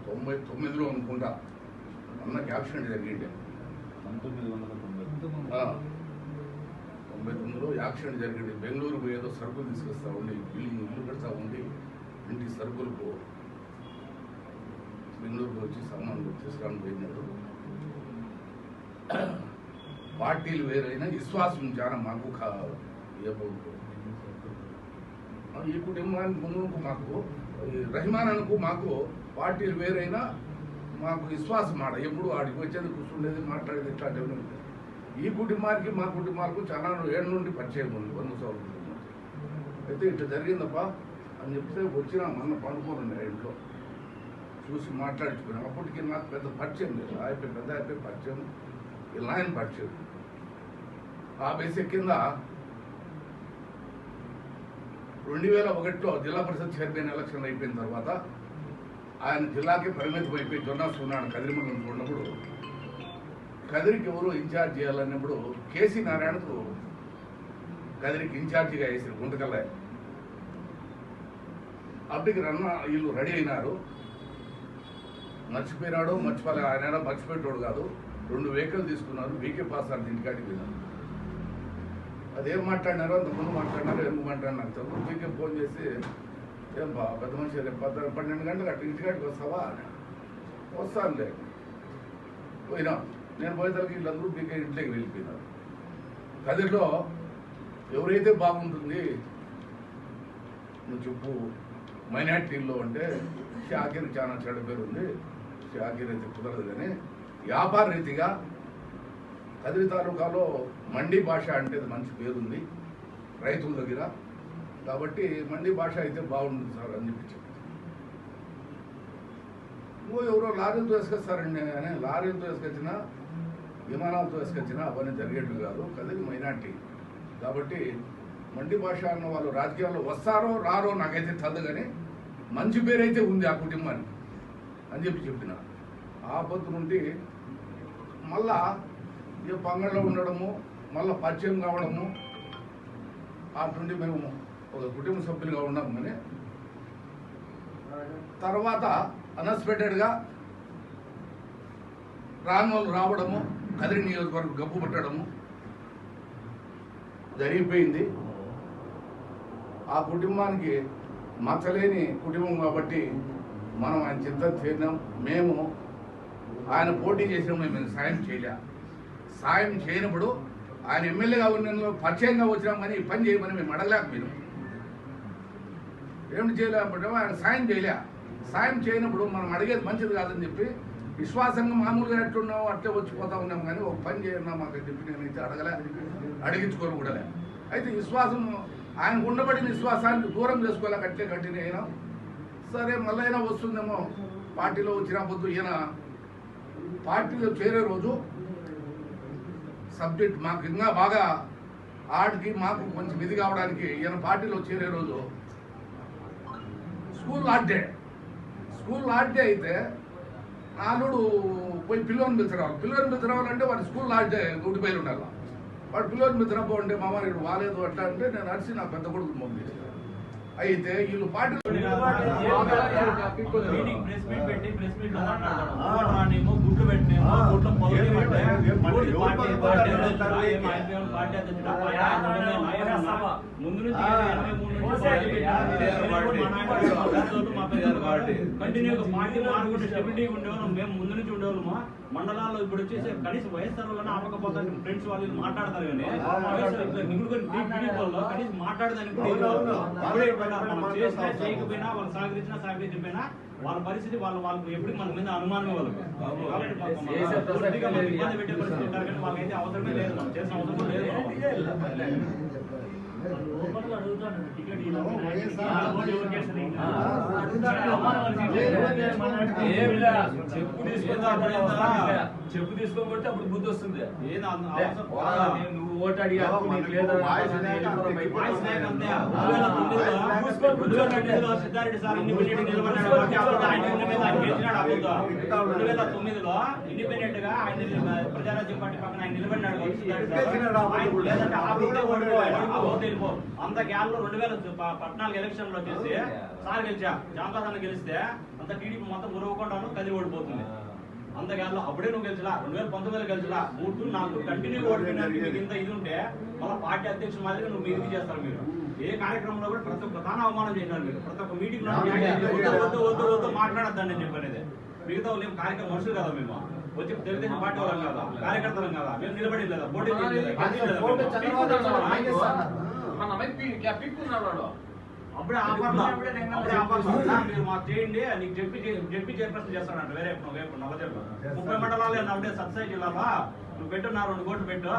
2099లో అనుకుంటా అన్నకి యాక్సిడెంట్ జరిగిండే. 1999లో యాక్సిడెంట్ జరిగింది. బెంగళూరుకు ఏదో సరుకులు తీసుకొస్తా ఉండి ఇల్లు కడతా ఉండి ఇంటి సరుకులకు బెంగళూరుకు వచ్చి సామాన్లు తీసుకురావడం పోయినాడు. పార్టీలు వేరైనా విశ్వాసం చాలా మాకు ఈ కుటుంబానికి ముందుకు మాకు రహిమానకు మాకు పార్టీలు వేరైనా మాకు విశ్వాసం మాట ఎప్పుడు ఆడికి వచ్చేది కూర్చుండేది మాట్లాడేది ఇట్లాంటివి. ఈ కుటుంబానికి మా కుటుంబాలకు చాలా ఏళ్ళ నుండి పరిచయం ఉంది, 100 సంవత్సరాలు. అయితే ఇట్లా జరిగిందప్ప అని చెప్తే వచ్చినా మొన్న పనుకోండి ఇంట్లో చూసి మాట్లాడించుకున్నాం. అప్పటికి నాకు పెద్ద పరిచయం లేదు, పెద్ద అయిపోయి పరిచయం, ఇలా ఆయన పరిచయం. ఆ బేసిక్ కింద 2001లో జిల్లా పరిషత్ చైర్మన్ ఎలక్షన్ అయిపోయిన తర్వాత ఆయన జిల్లాకి పరిమితం అయిపోయి జొన్నాస్తున్నాడు కదిరి మండలం ఉన్నప్పుడు కదిరికి ఎవరు ఇన్ఛార్జ్ చేయాలన్నప్పుడు కేసీ నారాయణకు కదిరికి ఇన్ఛార్జిగా వేసారు గుంతకల్ల. అప్పటికి వీళ్ళు రెడీ అయినారు. మర్చిపోయినాడు మర్చిపోలే, ఆయన మర్చిపెట్టాడు కాదు. 2 వెహికల్ తీసుకున్నారు. బీకే పాస్ అని ఇంటికాడికి పోయినారు. అదేం మాట్లాడినారో అంత ముందు మాట్లాడినారో ఎందుకు మాట్లాడినారు చదువు. బీకే ఫోన్ చేసి ఏం బా పెద్ద మనిషి రేపు 12 గంటలకు అట్లా ఇంటికాడికి వస్తావా అని. వస్తానులే. పోయినా నేను పోయేసరికి వీళ్ళందరూ బీకే ఇంట్లోకి వెళ్ళిపోయినారు. కదిరిలో ఎవరైతే బాగుంటుంది నువ్వు చెప్పు మైనార్టీల్లో అంటే షాకీర్ చాలా చెడ్డ పేరు ఉంది. షాకీర్ అయితే కుదరదు కానీ వ్యాపార రీతిగా కదిరి తాలూకాలో మండీ భాష అంటే మంచి పేరుంది రైతుల దగ్గర. కాబట్టి మండీ భాష అయితే బాగుంటుంది సార్ అని చెప్పి చెప్పారు. ఎవరో లారీలతో వేసుకొస్తారండి అని. లారీలతో వేసుకొచ్చినా విమానాలతో వేసుకొచ్చినా అవన్నీ జరిగేట్లు కాదు. కదిరి మైనార్టీ కాబట్టి మండీ భాష అన్న వాళ్ళు రాజకీయాల్లో వస్తారో రారో నాకైతే తెలియదు కానీ మంచి పేరైతే ఉంది ఆ కుటుంబానికి అని చెప్పిన. ఆ పొద్దు నుండి మళ్ళా ఈ పంగళ్ళలో ఉండడము మళ్ళీ పరిచయం కావడము అటుండి మేము ఒక కుటుంబ సభ్యులుగా ఉన్నాము. కానీ తర్వాత అన్ఎక్స్పెక్టెడ్గా రాని వాళ్ళు రావడము కదిరి నియోజకవర్గం గబ్బు పట్టడము జరిగిపోయింది. ఆ కుటుంబానికి మచ్చలేని కుటుంబం కాబట్టి మనం ఆయన చింత చేద్దాం. మేము ఆయన పోటీ చేసినప్పుడు మేము సాయం చేయలే. సాయం చేయనప్పుడు ఆయన ఎమ్మెల్యేగా ఉన్న పరిచయంగా వచ్చినాం కానీ ఈ పని చేయమని మేము అడగలేకపోయినాం. ఏమిటి చేయలేకపోతే ఆయన సాయం చేయలే. సాయం చేయనప్పుడు మనం అడిగేది మంచిది కాదని చెప్పి విశ్వాసంగా మామూలుగా ఎట్లున్నాం అట్లే వచ్చిపోతా ఉన్నాం కానీ ఒక పని చేయన్నా మాకు చెప్పి నేనైతే అడగలే, అడిగించుకోను కూడా. అయితే విశ్వాసం ఆయనకు ఉండబడిన విశ్వాసాన్ని దూరం చేసుకోలేక అట్లే కంటిన్యూ అయినాం. సరే మళ్ళీ అయినా వస్తుందేమో పార్టీలో వచ్చిన పొద్దు ఈయన పార్టీలో చేరే రోజు సబ్జెక్ట్ మాకు ఇంకా బాగా ఆడికి మాకు కొంచెం ఇది కావడానికి ఈయన పార్టీలో చేరే రోజు స్కూల్ లాస్ట్ డే అయితే నాలుడు పోయి పిల్లోని పిలిచిరావాలి. పిల్లోని పిలిచిరావాలంటే వాడి స్కూల్ లాస్ట్ డే డ్యూటీ పైన ఉండాలి. వాడు పిల్లోని పిలిచినప్పుడు మామ నేను వాలేదు అట్లా అంటే నేను అరిసి నా పెద్ద కొడుకు పంపించాను. అయితే వీళ్ళు పార్టీ కంటిన్యూగా పార్టీ మారుకుంటే స్టెబిలిటీ ఉండేవాళ్ళం. మేము ముందు నుంచి ఉండేవాళ్ళమా మండలాల్లో ఇప్పుడు వచ్చేసి కనీసం వైఎస్ఆర్లోనే ఆపకపోతారు. ఫ్రెండ్స్ వాళ్ళు మాట్లాడతారు కానీ కనీసం మాట్లాడదానికి మనం చేసినా చేయకపోయినా వాళ్ళు సహకరించినా వాళ్ళ పరిస్థితి వాళ్ళకు ఎప్పుడు మన మీద అనుమానమే వాళ్ళకి. కాబట్టి ఇబ్బంది పెట్టే పరిస్థితి ఉంటారు కానీ వాళ్ళకైతే అవసరమే లేదు, మనం చేసిన అవసరం లేదు. చెప్పు తీసుకోబట్టి అప్పుడు బుద్ధి వస్తుంది. నువ్వు ఓటు అడిగి సిద్ధారెడ్డి సార్ ఇండిపెండెంట్ నిలబడ్డాడు. 2009లో ఇండిపెండెంట్ గా ఆయన ప్రజారాజ్యం పార్టీ పక్కన ఆయన నిలబడినాడు. అంత గ్యాల్లో 2014 ఎలక్షన్ లో వచ్చేసి సార్ గెలిచా జాంకాసాన్ని గెలిస్తే అంత టీడీపీ మొత్తం ఉరవకుండాను కదిలి ఓడిపోతుంది. అంత గ్యాల్లో అప్పుడే నువ్వు గెలిచలా, 2019 గెలిచలా, 3-4 కంటిన్యూ ఓడిపోయినానికి మీకు ఇంత ఇది ఉంటే మళ్ళీ పార్టీ అధ్యక్షుడు మాదిరిగా నువ్వు మీదికి చేస్తారు. మీరు ఏ కార్యక్రమంలో కూడా ప్రతి ఒక్క ప్రధాన అవమానం చేసినారు. మీరు ప్రతి ఒక్క మీటింగ్ లో వద్దు మాట్లాడద్దండి అని చెప్పనేది. మిగతా వాళ్ళు ఏం కార్యక్రమం మనుషులు కదా, మేము వచ్చి తెలుగుదేశం పార్టీ వాళ్ళం కదా, కార్యకర్తలం కదా, మేము నిలబడి లేదా పోటీ అప్పుడే ఆఫర్లో మీరు మాకు చేయండి నీకు చెప్పి చైర్పర్సన్ చేస్తాడంట. వేరే నల్లజర్ల 30 మండలాలు ఉంటే సబ్సిడీ జిల్లాలో నువ్వు పెట్టు, నా 2 కోట్లు పెట్టు.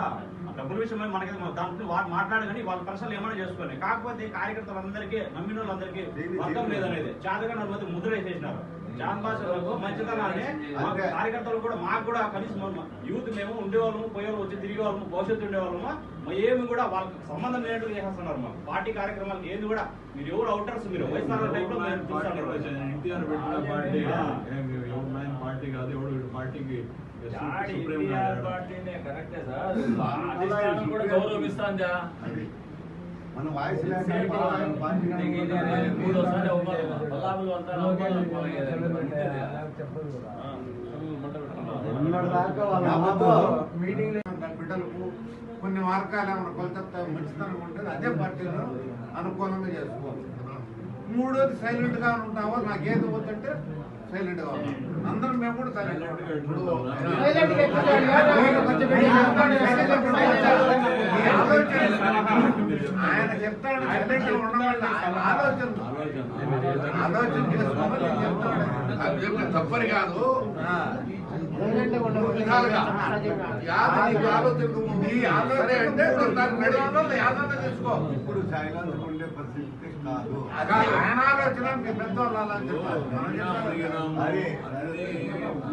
డబ్బుల విషయమే మనకి దాంట్లో మాట్లాడు కానీ వాళ్ళ పర్సనల్ ఏమైనా చేసుకోండి. కాకపోతే కార్యకర్తలందరికీ నమ్మిన వాళ్ళందరికీ వర్గం లేదనేది చాదగా నన్ను ముద్ర వేసేసినారు. జాన్ భాషలకు మంచితనాన్ని మా కార్యకర్తలు కూడా మాకు కూడా కనీసం యూత్ మేము ఉండేవాళ్ళము పోయేవాళ్ళు వచ్చి తిరిగే వాళ్ళము భవిష్యత్తు ఉండేవాళ్ళము ఏమి కూడా వాళ్ళకి సంబంధం లేనట్టు చేస్తున్నారు మాకు పార్టీ కార్యక్రమాలకు ఏది కూడా మీరు ఎవరు అవుటర్స్ మీరు వైఎస్ఆర్ టైప్ లో మేము చూస్తాం ఎన్టీఆర్ పెట్టిన పార్టీ ఎవరు పార్టీ కాదు ఎవడు పార్టీకి పార్టీనే కరెక్టే సార్ అధిష్టానం కూడా గౌరవిస్తాందా మన వాయిస్ మూడోసారి బిడ్డలకు కొన్ని మార్గాలు ఏమైనా కొలత మంచితనం ఉంటుంది అదే పార్టీలో అనుకూలంగా చేసుకోవాలి. మూడోది సైలెంట్ గా ఉంటావో నాకేది వద్దంటే సైలెంట్ గా ఉంటాం. అందరం మేము కూడా సైలెంట్ ఆయన చెప్తాడు సైలెంట్ గా ఉండమని ఆలోచన చేసుకోమని చెప్తాడు. తప్పని కాదు ఇప్పుడు సైలెన్స్ ఉండే పరిస్థితి కాదు.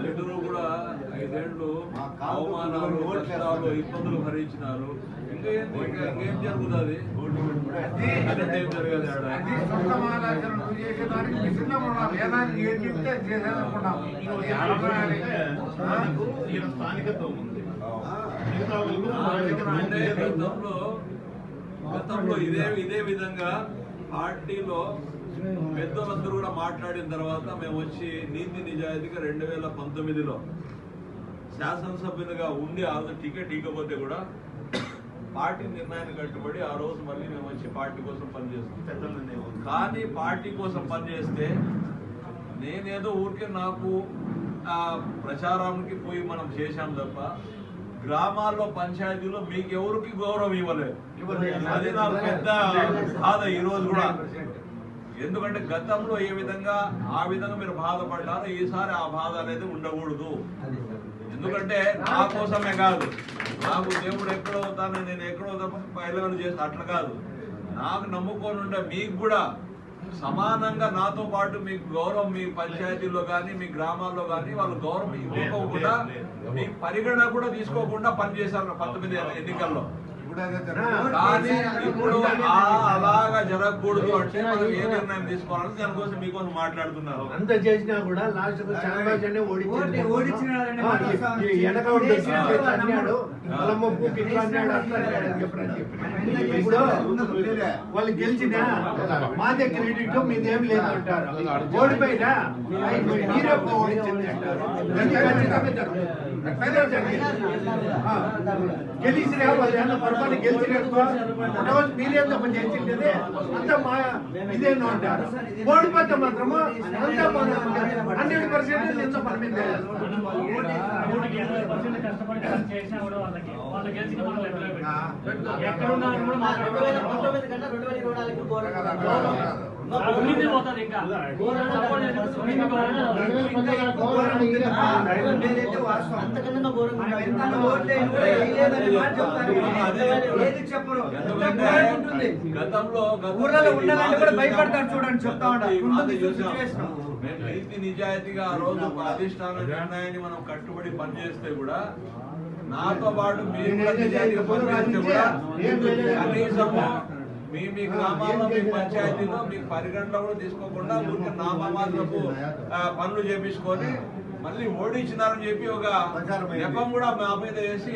ఎదురు కూడా 5 ఏళ్ళు అవమానాలు కష్టాలు ఇబ్బందులు భరించినారు. ఇంకేం జరుగుతుంది? ఏం జరగాలి స్థానికత ఉంది. గతంలో ఇదే విధంగా పార్టీలో పెద్దలందరూ కూడా మాట్లాడిన తర్వాత మేము వచ్చి నీతి నిజాయితీగా 2019లో శాసనసభ్యులుగా ఉండి ఆ టికెట్ ఇవ్వకపోతే కూడా పార్టీ నిర్ణయాన్ని కట్టుబడి ఆ రోజు మళ్ళీ మేము వచ్చి పార్టీ కోసం పనిచేస్తాం. కానీ పార్టీ కోసం పనిచేస్తే నేనేదో ఊరికే నాకు ప్రచారానికి పోయి మనం చేశాం తప్ప గ్రామాల్లో పంచాయతీలో మీకు ఎవరికి గౌరవం ఇవ్వలేదు. అది నాకు పెద్ద బాధ ఈ రోజు కూడా. ఎందుకంటే గతంలో ఏ విధంగా ఆ విధంగా మీరు బాధపడ్డారో ఈసారి ఆ బాధ అనేది ఉండకూడదు. ఎందుకంటే నా కోసమే కాదు, నాకు దేవుడు ఎక్కడవుతానో నేను ఎక్కడవుతా పైలవని చేస్తా అట్లా కాదు. నాకు నమ్ముకొని ఉండే మీకు కూడా సమానంగా నాతో పాటు మీకు గౌరవం మీ పంచాయతీల్లో కానీ మీ గ్రామాల్లో కానీ వాళ్ళు గౌరవం ఇవ్వకుండా మీ పరిగణన కూడా తీసుకోకుండా పనిచేశారు 19 ఎన్నికల్లో. కానీ ఇప్పుడు అలాగా జరగకూడదు అంటే మనం ఏ నిర్ణయం తీసుకోవాలని దానికోసం మీకోసం మాట్లాడుతున్నారు. అంత చేసినా కూడా లాస్ట్ చంద్రబాబు ఇప్పుడు వాళ్ళు గెలిచినా మా దగ్గర క్రెడిట్ మీదేం లేదు అంటారు. ఓడిపోయినా మీరే ఓడించింది అంటారు. గెలిచినా వాళ్ళు పొరపాటు గెలిచినట్టుగా మీరేంత పని చేసింది అంతా మా ఇదేనో అంటారు. ఓడిపోతే మాత్రము అంతా మన 100% ఎంత పని మీద గతంలో భయపడతారు చూడండి, చెప్తా నీతి నిజాయితీగా ఆ రోజు అధిష్టాన నిర్ణయాన్ని మనం కట్టుబడి పనిచేస్తే కూడా నాతో పాటు మీరు కూడా నిజాయితీగా పనిచేస్తే కూడా కనీసము మీ గ్రామాల్లో మీ పంచాయతీలో మీకు పరిగణలో కూడా తీసుకోకుండా ఊరికి నామమాత్రపు పనులు చేపించుకొని మళ్ళీ ఓడించినారని చెప్పి ఒక నెపం కూడా మా మీద వేసి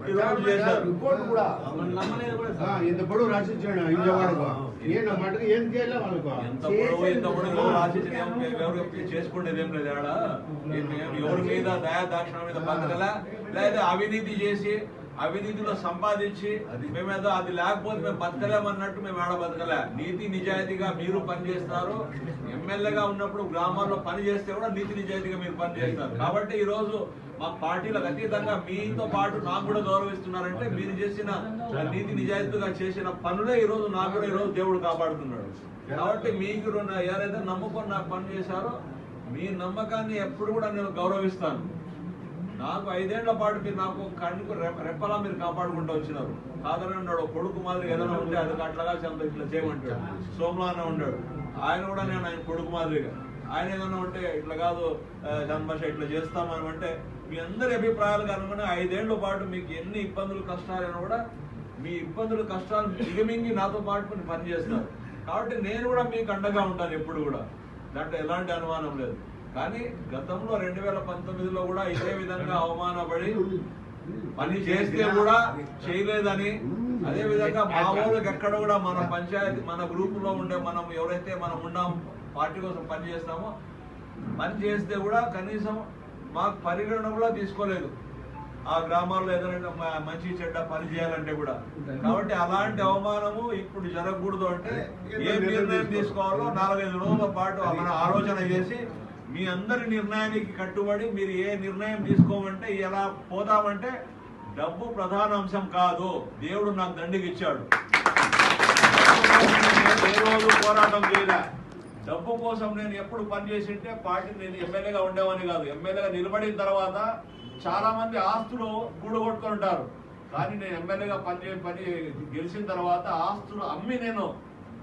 రిపోర్ట్ కూడా ఇంత పొడవు రాసిచ్చాడు విజయవాడకు. ఏం చేయాలి వాళ్ళకు ఎంత పొడవు రాసిచ్చిన ఎవరు చేసుకునేది ఏం లేదు. ఆడ ఎవరి మీద దయా దాక్షిణ మీద బతకలా, లేదా అవినీతి చేసి అవినీతిలో సంపాదించి మేమేదో అది లేకపోతే మేము బతకలేమన్నట్టు మేము ఆడ బతకలే. నీతి నిజాయితీగా మీరు పనిచేస్తారు. ఎమ్మెల్యేగా ఉన్నప్పుడు గ్రామాల్లో పని చేస్తే కూడా నీతి నిజాయితీగా మీరు పనిచేస్తారు. కాబట్టి ఈ రోజు మా పార్టీలకు అతీతంగా మీతో పాటు నాకు కూడా గౌరవిస్తున్నారంటే మీరు చేసిన నీతి నిజాయితీగా చేసిన పనులే ఈ రోజు నాకు కూడా ఈ రోజు దేవుడు కాపాడుతున్నాడు. కాబట్టి మీకు ఎవరైతే నమ్ముకొని నాకు పని చేశారో మీ నమ్మకాన్ని ఎప్పుడు కూడా నేను గౌరవిస్తాను. నాకు 5 ఏళ్ల పాటు మీరు నాకు కన్నుకు రెప్పలా మీరు కాపాడుకుంటూ వచ్చినారు. కాదని ఉన్నాడు కొడుకు మాదిరి ఏదైనా ఉంటే అది అట్లాగా ఇట్లా చేయమంటాడు. సోమలానే ఉన్నాడు, ఆయన కూడా నేను ఆయన కొడుకు మాదిరిగా ఆయన ఏదన్నా ఉంటే ఇట్లా కాదు జాన్ భాష ఇట్లా చేస్తామని అంటే మీ అందరి అభిప్రాయాలకు అనుగుణంగా 5 ఏళ్ల పాటు మీకు ఎన్ని ఇబ్బందులు కష్టాలైనా కూడా మీ ఇబ్బందులు కష్టాలు దిగమింగి నాతో పాటు పనిచేస్తారు. కాబట్టి నేను కూడా మీకు అండగా ఉంటాను ఎప్పుడు కూడా, దాంట్లో ఎలాంటి అనుమానం లేదు. కానీ గతంలో 2019లో కూడా ఇదే విధంగా అవమానపడి పని చేస్తే కూడా చేయలేదని, అదే విధంగా మా ఊళ్ళకి ఎక్కడ కూడా మన పంచాయతీ మన గ్రూపులో ఉండే మనం ఎవరైతే మనం ఉన్నాం పార్టీ కోసం పని చేస్తామో పని చేస్తే కూడా కనీసం మాకు పరిగణన కూడా తీసుకోలేదు. ఆ గ్రామాల్లో ఏదైనా మంచి చెడ్డ పని చేయాలంటే కూడా. కాబట్టి అలాంటి అవమానము ఇప్పుడు జరగకూడదు అంటే ఏ నిర్ణయం తీసుకోవాలో 4-5 రోజుల పాటు మనం ఆలోచన చేసి మీ అందరి నిర్ణయానికి కట్టుబడి మీరు ఏ నిర్ణయం తీసుకోమంటే ఎలా పోతామంటే డబ్బు ప్రధాన అంశం కాదు. దేవుడు నాకు దండికి ఇచ్చాడు. ఏ రోజు పోరాటం చేయలే. డబ్బు కోసం నేను ఎప్పుడు పనిచేసింటే పార్టీ నేను ఎమ్మెల్యేగా ఉండేవాని కాదు. ఎమ్మెల్యేగా నిలబడిన తర్వాత చాలా మంది ఆస్తులు కూడగొట్టుకుంటారు. కానీ నేను ఎమ్మెల్యేగా పని గెలిచిన తర్వాత ఆస్తులు అమ్మి నేను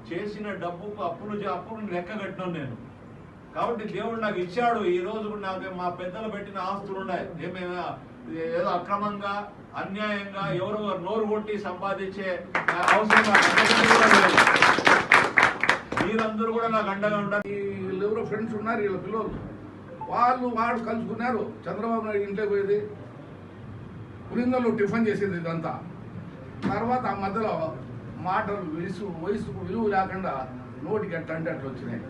చేసిన డబ్బుకు అప్పులు లెక్క కట్టినాను నేను. కాబట్టి దేవుడు నాకు ఇచ్చాడు. ఈ రోజు నాకు మా పెద్దలు పెట్టిన ఆస్తులు ఉన్నాయి. ఏదో అక్రమంగా అన్యాయంగా ఎవరో నోరు కొట్టి సంపాదించే అవసరం మీరందరూ కూడా నాకు అండగా ఉండాలి. ఎవరో ఫ్రెండ్స్ ఉన్నారు వీళ్ళ పిల్లలు, వాడు కలుసుకున్నారు. చంద్రబాబు నాయుడు ఇంట్లో పోయేది, పులిందల్లో టిఫిన్ చేసేది ఇదంతా. తర్వాత ఆ మధ్యలో మాటలు వయసుకు విలువ లేకుండా నోటికి ఎట్లా అంటే అట్లా వచ్చినాయి.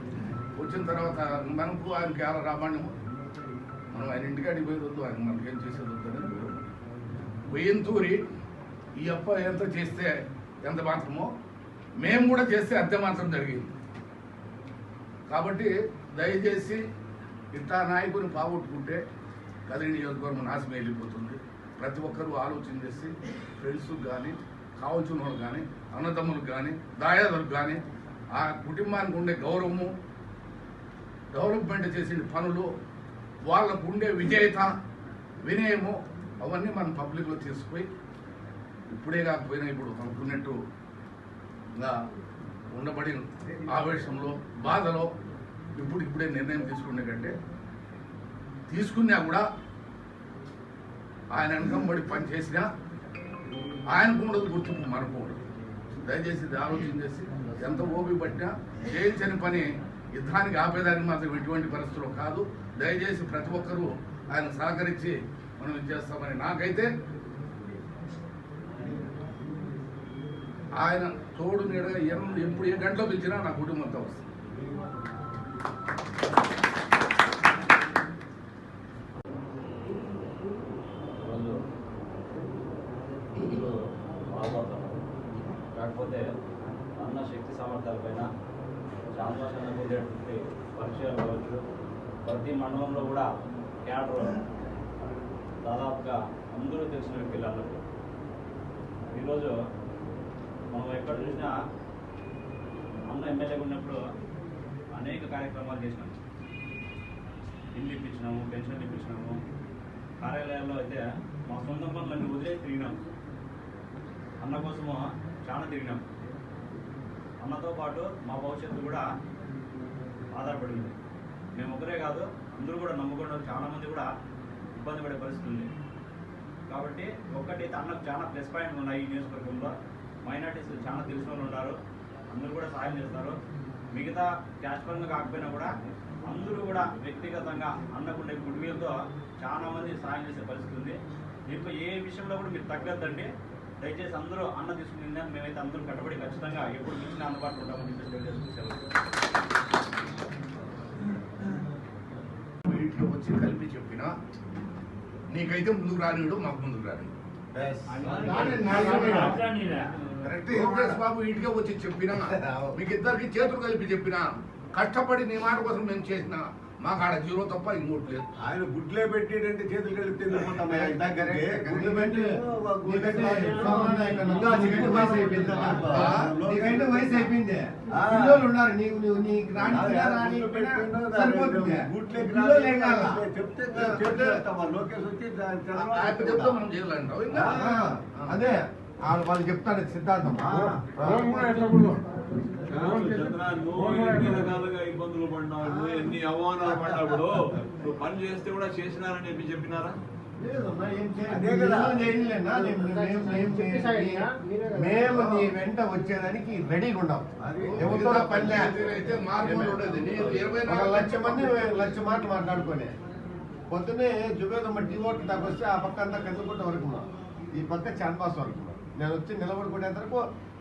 వచ్చిన తర్వాత మనకు ఆయనకి ఎలా రామాయణము, మనం ఆయన ఇంటికాడికి పోయేది వద్దు, ఆయన మనకేం చేసేది వద్దని వెయ్యంతూరి ఈ అప్ప ఎంత చేస్తే ఎంత మాత్రమో మేము కూడా చేస్తే అంతే మాత్రం జరిగింది. కాబట్టి దయచేసి ఇట్లా నాయకుని పోగొట్టుకుంటే కదిరి నియోజకవర్గం నాశనం వెళ్ళిపోతుంది. ప్రతి ఒక్కరూ ఆలోచన చేసి ఫ్రెండ్స్కి కానీ కావాల్సిన వాళ్ళు కానీ అన్నదమ్ములకు కానీ దాయాదులకు కానీ ఆ కుటుంబానికి ఉండే గౌరవము, డెవలప్మెంట్ చేసిన పనులు, వాళ్ళకు ఉండే విజేత వినయము అవన్నీ మనం పబ్లిక్లో తీసుకుపోయి ఇప్పుడే కాకపోయినా ఇప్పుడు అనుకున్నట్టుగా ఉండబడి ఆవేశంలో బాధలో ఇప్పుడే నిర్ణయం తీసుకునే కంటే తీసుకున్నా కూడా ఆయన వెనకంబడి పని చేసినా ఆయనకు ఉండదు గుర్తింపు మనకు ఉండదు. దయచేసి ఇది ఆలోచన చేసి ఎంత ఓపిక పట్టినా చేయించని పని యుద్ధానికి ఆపేదానికి మాత్రం ఎటువంటి పరిస్థితుల్లో కాదు. దయచేసి ప్రతి ఒక్కరూ ఆయన సహకరించి మనం ఇది చేస్తామని నాకైతే ఆయన తోడు నీడగా ఎప్పుడు ఏ గంటలో పిలిచినా నా కుటుంబంతో వస్తుంది. కాకపోతే అన్న శక్తి సామర్థ్యాలపైన శాంతోషంగా పొందేటువంటి పరిచయాలు కావచ్చు. ప్రతి మండలంలో కూడా క్యాడర్ దాదాపుగా అందరూ తెలిసిన వ్యక్తులు అన్నట్టు. ఈరోజు మనం ఎక్కడ చూసినా అన్న ఎమ్మెల్యేగా ఉన్నప్పుడు అనేక కార్యక్రమాలు చేసినాము. ఇల్లు ఇప్పించినాము, పెన్షన్లు ఇప్పించినాము. కార్యాలయాల్లో అయితే మా సొంత పనులన్నీ వదిలేసి తిరిగినాం. అన్న కోసము చాలా తిరిగినాం. అన్నతో పాటు మా భవిష్యత్తు కూడా ఆధారపడింది. మేము ఒకరే కాదు, అందరూ కూడా నమ్ముకున్న చాలామంది కూడా ఇబ్బంది పడే పరిస్థితి ఉంది. కాబట్టి ఒక్కటైతే అన్నకు చాలా ప్లస్ పాయింట్లు ఉన్నాయి. ఈ నియోజకవర్గంలో మైనార్టీస్ చాలా తెలిసిన వాళ్ళు ఉన్నారు, అందరూ కూడా సాయం చేస్తారు. మిగతా క్యాష్ పరంగా కాకపోయినా కూడా అందరూ కూడా వ్యక్తిగతంగా అన్నకుండే గుడ్విల్తో చాలా మంది సాయం చేసే పరిస్థితి ఉంది. దీంట్లో ఏ విషయంలో కూడా మీరు తగ్గద్దండి. దయచేసి అందరూ అన్న తీసుకుని మేమైతే అందరూ కట్టుబడి ఖచ్చితంగా ఎప్పుడు మించిన అందుబాటులో ఉంటామని ఇంట్లో వచ్చి కలిపి చెప్పినా నీకైతే ముందుకు రానిడు, మాకు ముందుకు రానిడు. కరెక్ట్. యోగేష్ బాబు ఇంటికే వచ్చి చెప్పినా, మీకు ఇద్దరికి చేతులు కలిపి చెప్పినా, కష్టపడి నీ మాట కోసం మేము చేసిన మాకు ఆడ 0 తప్ప ఇంకోటి లేదు. ఆయన గుడ్లే పెట్టేటంటే చేతులు కలిపితే గుడ్లు పెట్టి వయసు అయిపోయింది. పిల్లలు ఉన్నారు, నీకు లోకేష్ వచ్చి చెప్తే మనం చేయాలంటావు. అదే వాళ్ళు చెప్తారు సిద్ధాంతం. చంద్ర, నువ్వు ఎన్ని రకాలుగా ఇబ్బందులు పడినావు, ఎన్ని అవమానాలు పడినప్పుడు నువ్వు పని చేస్తే కూడా చేసినారని చెప్పినారా? అదే కదా మేము నీ వెంట వచ్చేదానికి రెడీగా ఉన్నాం. ఎవరితో పని అయితే మార్పులు ఉండదు. నేను 1,00,000 మంది 1,00,000 మాటలు మాట్లాడుకునే పొద్దున్నే జుబేదమ్మ టీ ఓట్లు దాకా వస్తే ఆ పక్క అంతా కందుకుంట వరకు ఉన్నాం, ఈ పక్క చాన్బాస్ వరకు ఉన్నాం. నేను వచ్చి నిలబడుకునే వరకు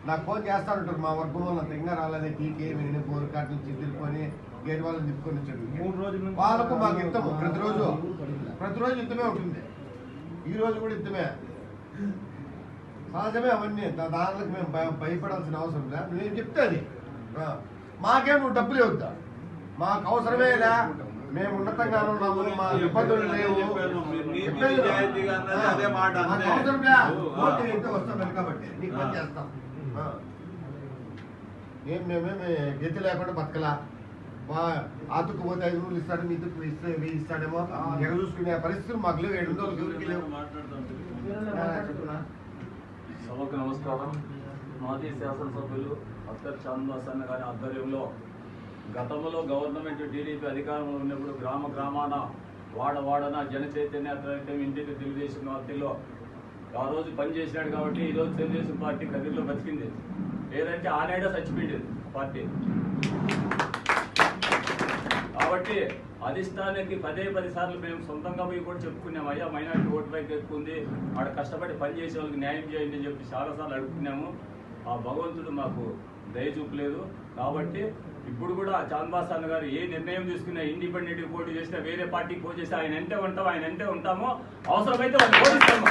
నాకు ఫోన్ చేస్తా ఉంటారు మా వర్గం వాళ్ళు అంత ఇంకా రాలేదే టీకే నేను 4 కార్డు నుంచి తిరుపుకొని గేట్ వాళ్ళని తిప్పుకొని వచ్చాడు. వాళ్ళకు మాకు యుద్ధము ప్రతిరోజు యుద్ధమే ఉంటుంది. ఈ రోజు కూడా యుద్ధమే సహజమే. అవన్నీ దానికి మేము భయపడాల్సిన అవసరం లేదు. నేను చెప్తే అది మాకేం నువ్వు డబ్బులు ఇవ్వద్దా, మాకు అవసరమేలా, మేము ఉన్నతంగానే ఉన్నాము, మా ఇబ్బందులు లేవు. వస్తాం కాబట్టి నీకు పని చేస్తాం. మేమేమి గతి లేకుండా బతకలా. ఆతుక్కుపోతే 5 ఇస్తాడు, మీ దుక్కు ఇస్తే 1000 ఇస్తాడేమో ఎగ చూసుకునే పరిస్థితులు మాకు లేవు. 700 ఎవరికి లేవు. సభకు నమస్కారం. మాజీ శాసనసభ్యులు అత్తర్ చాంద్బాస్ అన్న గారి ఆధ్వర్యంలో గతంలో గవర్నమెంట్ టీడీపీ అధికారంలో ఉన్నప్పుడు గ్రామాన వాడన జన చైతన్య ఇంటికి తెలుగుదేశం పార్టీలో ఆ రోజు పనిచేసినాడు కాబట్టి ఈరోజు తెలుగుదేశం పార్టీ కదిరిలో బతికింది. లేదంటే ఆనాడే చచ్చిపోయింది పార్టీ. కాబట్టి అధిష్టానానికి 10 సార్లు మేము సొంతంగా పోయి కూడా చెప్పుకున్నాము, అయ్యా మైనార్టీ ఓటు బ్యాంక్ ఎక్కువ ఉంది, ఆడ కష్టపడి పనిచేసే వాళ్ళకి న్యాయం చేయండి అని చెప్పి చాలాసార్లు అడుగుకున్నాము. ఆ భగవంతుడు మాకు దయ చూపలేదు. కాబట్టి ఇప్పుడు కూడా చాంద్బాస్ అన్న గారు ఏ నిర్ణయం తీసుకున్నా, ఇండిపెండెంట్ పోటీ చేసినా, వేరే పార్టీకి పోటీ చేస్తే ఆయన ఎంతే ఉంటాము, అవసరమైతే వాళ్ళు ఓడిస్తాము.